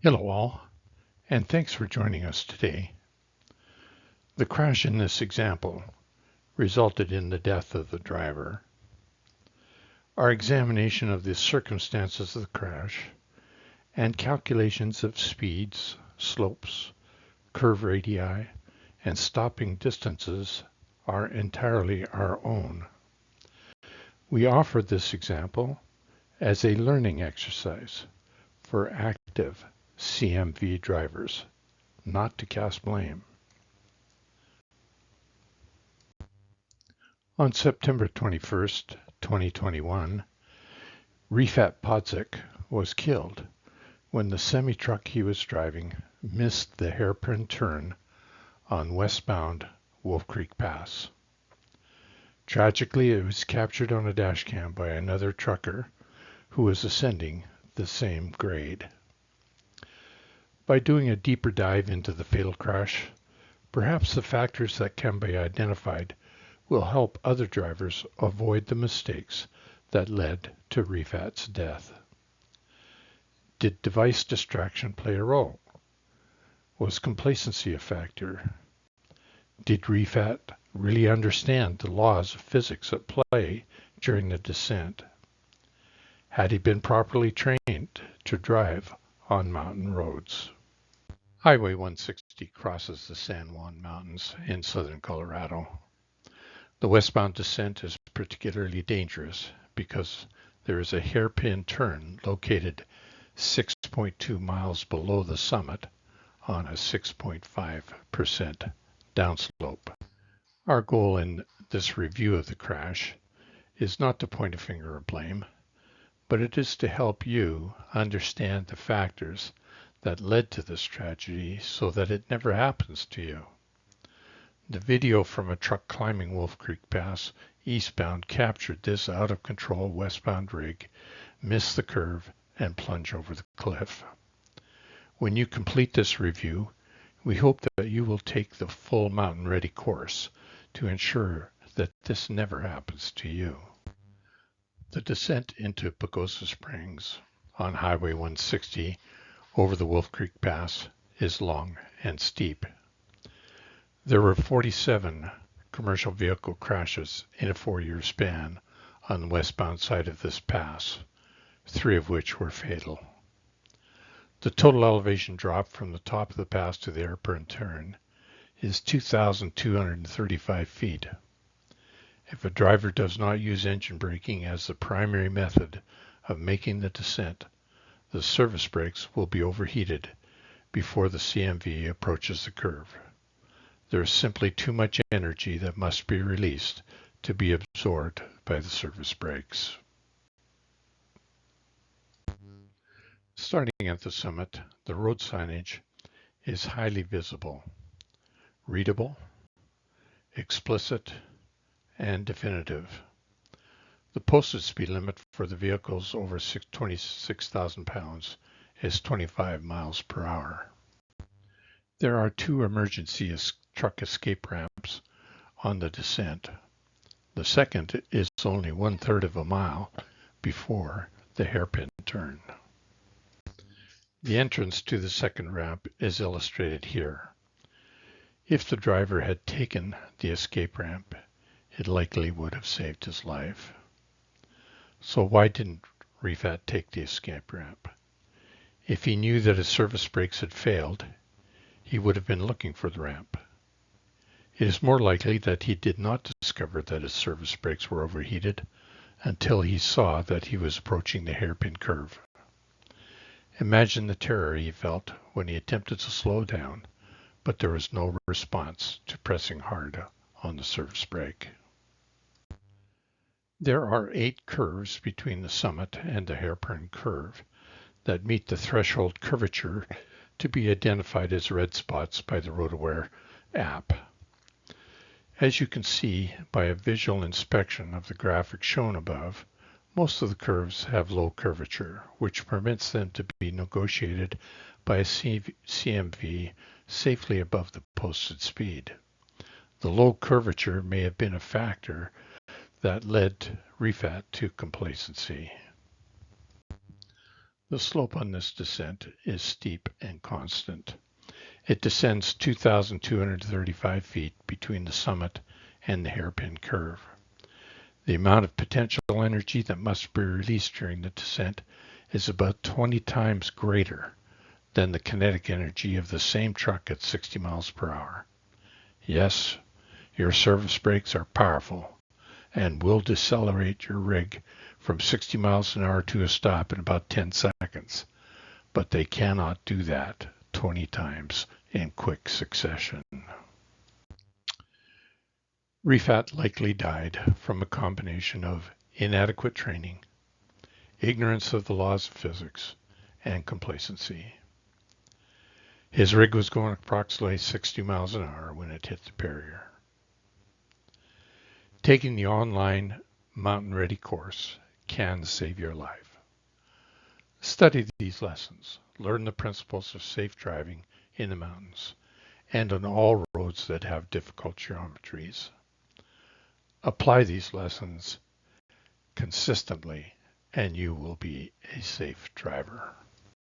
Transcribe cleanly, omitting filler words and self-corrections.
Hello all, and thanks for joining us today. The crash in this example resulted in the death of the driver. Our examination of the circumstances of the crash and calculations of speeds, slopes, curve radii, and stopping distances are entirely our own. We offer this example as a learning exercise for active CMV drivers, not to cast blame. On September 21st, 2021, Rifat Podzik was killed when the semi-truck he was driving missed the hairpin turn on westbound Wolf Creek Pass. Tragically, it was captured on a dashcam by another trucker who was ascending the same grade. By doing a deeper dive into the fatal crash, perhaps the factors that can be identified will help other drivers avoid the mistakes that led to Rifat's death. Did device distraction play a role? Was complacency a factor? Did Rifat really understand the laws of physics at play during the descent? Had he been properly trained to drive on mountain roads? Highway 160 crosses the San Juan Mountains in southern Colorado. The westbound descent is particularly dangerous because there is a hairpin turn located 6.2 miles below the summit on a 6.5% downslope. Our goal in this review of the crash is not to point a finger of blame, but it is to help you understand the factors that led to this tragedy so that it never happens to you. The video from a truck climbing Wolf Creek Pass eastbound captured this out-of-control westbound rig miss the curve and plunge over the cliff. When you complete this review, we hope that you will take the full mountain-ready course to ensure that this never happens to you. The descent into Pagosa Springs on Highway 160 over the Wolf Creek Pass is long and steep. There were 47 commercial vehicle crashes in a 4-year span on the westbound side of this pass, 3 of which were fatal. The total elevation drop from the top of the pass to the hairpin turn is 2,235 feet. If a driver does not use engine braking as the primary method of making the descent, the service brakes will be overheated before the CMV approaches the curve. There is simply too much energy that must be released to be absorbed by the service brakes. Starting at the summit, the road signage is highly visible, readable, explicit, and definitive. The posted speed limit for the vehicles over 26,000 pounds is 25 miles per hour. There are 2 emergency truck escape ramps on the descent. The second is only 1/3 of a mile before the hairpin turn. The entrance to the second ramp is illustrated here. If the driver had taken the escape ramp, it likely would have saved his life. So why didn't Rifat take the escape ramp? If he knew that his service brakes had failed, he would have been looking for the ramp. It is more likely that he did not discover that his service brakes were overheated until he saw that he was approaching the hairpin curve. Imagine the terror he felt when he attempted to slow down, but there was no response to pressing hard on the service brake. There are 8 curves between the summit and the hairpin curve that meet the threshold curvature to be identified as red spots by the RoadAware app. As you can see by a visual inspection of the graphic shown above, most of the curves have low curvature, which permits them to be negotiated by a CMV safely above the posted speed. The low curvature may have been a factor that led Rifat to complacency. The slope on this descent is steep and constant. It descends 2,235 feet between the summit and the hairpin curve. The amount of potential energy that must be released during the descent is about 20 times greater than the kinetic energy of the same truck at 60 miles per hour. Yes, your service brakes are powerful and will decelerate your rig from 60 miles an hour to a stop in about 10 seconds, but they cannot do that 20 times in quick succession. Rifat likely died from a combination of inadequate training, ignorance of the laws of physics, and complacency. His rig was going approximately 60 miles an hour when it hit the barrier. Taking the online Mountain Ready course can save your life. Study these lessons. Learn the principles of safe driving in the mountains and on all roads that have difficult geometries. Apply these lessons consistently and you will be a safe driver.